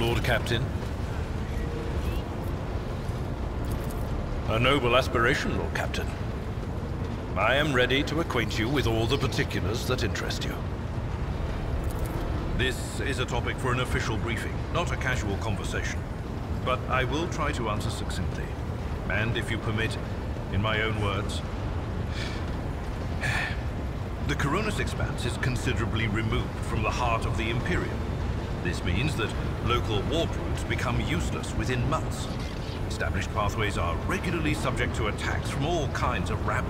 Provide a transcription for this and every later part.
Lord Captain. A noble aspiration, Lord Captain. I am ready to acquaint you with all the particulars that interest you. This is a topic for an official briefing, not a casual conversation. But I will try to answer succinctly. And if you permit, in my own words, the Koronus Expanse is considerably removed from the heart of the Imperium. This means that local warp routes become useless within months. Established pathways are regularly subject to attacks from all kinds of rabble.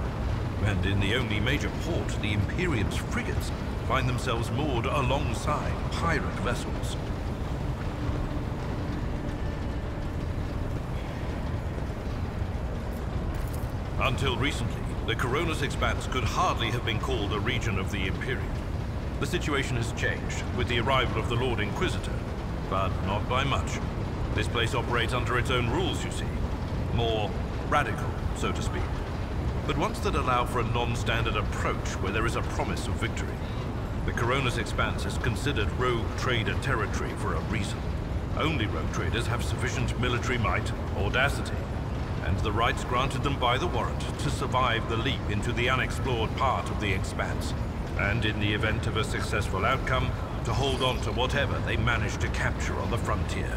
And in the only major port, the Imperium's frigates find themselves moored alongside pirate vessels. Until recently, the Koronus Expanse could hardly have been called a region of the Imperium. The situation has changed with the arrival of the Lord Inquisitor, but not by much. This place operates under its own rules, you see. More radical, so to speak. But ones that allow for a non-standard approach where there is a promise of victory. The Koronus Expanse is considered rogue trader territory for a reason. Only rogue traders have sufficient military might, audacity, and the rights granted them by the warrant to survive the leap into the unexplored part of the Expanse, and in the event of a successful outcome, to hold on to whatever they manage to capture on the frontier.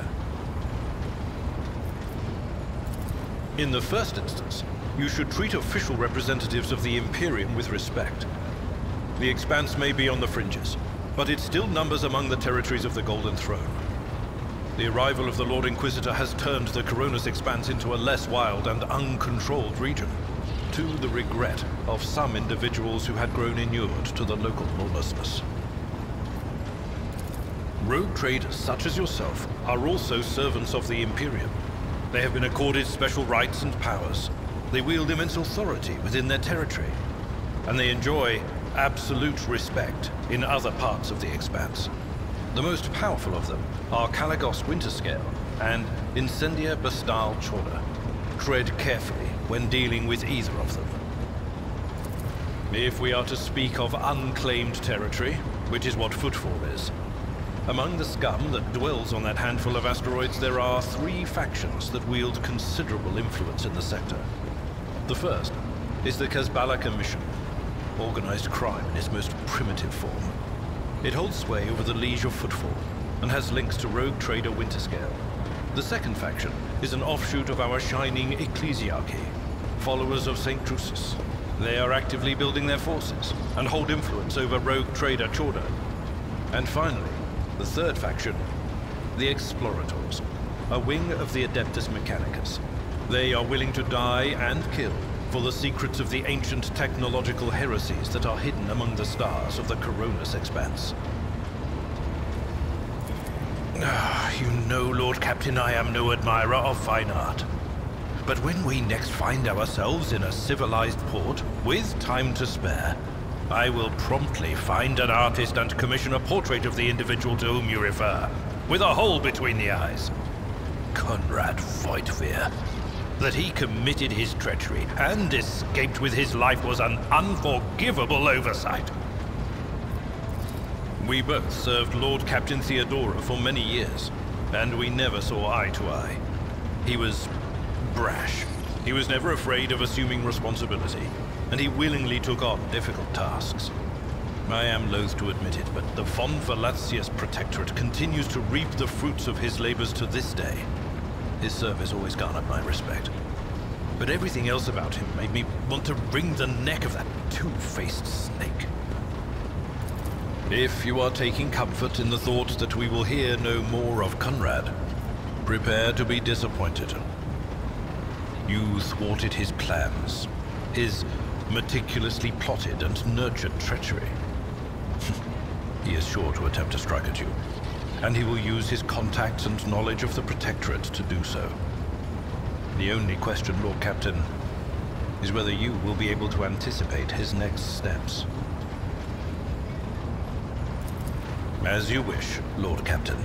In the first instance, you should treat official representatives of the Imperium with respect. The Expanse may be on the fringes, but it still numbers among the territories of the Golden Throne. The arrival of the Lord Inquisitor has turned the Koronus Expanse into a less wild and uncontrolled region, to the regret of some individuals who had grown inured to the local lawlessness. Rogue traders such as yourself are also servants of the Imperium. They have been accorded special rights and powers. They wield immense authority within their territory, and they enjoy absolute respect in other parts of the Expanse. The most powerful of them are Calixis Winterscale and Incendia Bastal Chorda. Tread carefully when dealing with either of them. If we are to speak of unclaimed territory, which is what Footfall is, among the scum that dwells on that handful of asteroids, there are 3 factions that wield considerable influence in the sector. The first is the Kazbala Commission, organized crime in its most primitive form. It holds sway over the Liege of Footfall, and has links to rogue trader Winterscale. The second faction is an offshoot of our shining ecclesiarchy, followers of St. Drusus. They are actively building their forces, and hold influence over rogue trader Chorda. And finally, the third faction, the Explorators, a wing of the Adeptus Mechanicus. They are willing to die and kill for the secrets of the ancient technological heresies that are hidden among the stars of the Koronus Expanse. You know, Lord Captain, I am no admirer of fine art. But when we next find ourselves in a civilized port, with time to spare, I will promptly find an artist and commission a portrait of the individual to whom you refer, with a hole between the eyes. Kunrad Voigtvir. That he committed his treachery and escaped with his life was an unforgivable oversight. We both served Lord Captain Theodora for many years, and we never saw eye to eye. He was brash. He was never afraid of assuming responsibility, and he willingly took on difficult tasks. I am loath to admit it, but the Von Velatius Protectorate continues to reap the fruits of his labors to this day. His service always garnered my respect. But everything else about him made me want to wring the neck of that two-faced snake. If you are taking comfort in the thought that we will hear no more of Kunrad, prepare to be disappointed. You thwarted his plans, his meticulously plotted and nurtured treachery. He is sure to attempt to strike at you, and he will use his contacts and knowledge of the Protectorate to do so. The only question, Lord Captain, is whether you will be able to anticipate his next steps. As you wish, Lord Captain.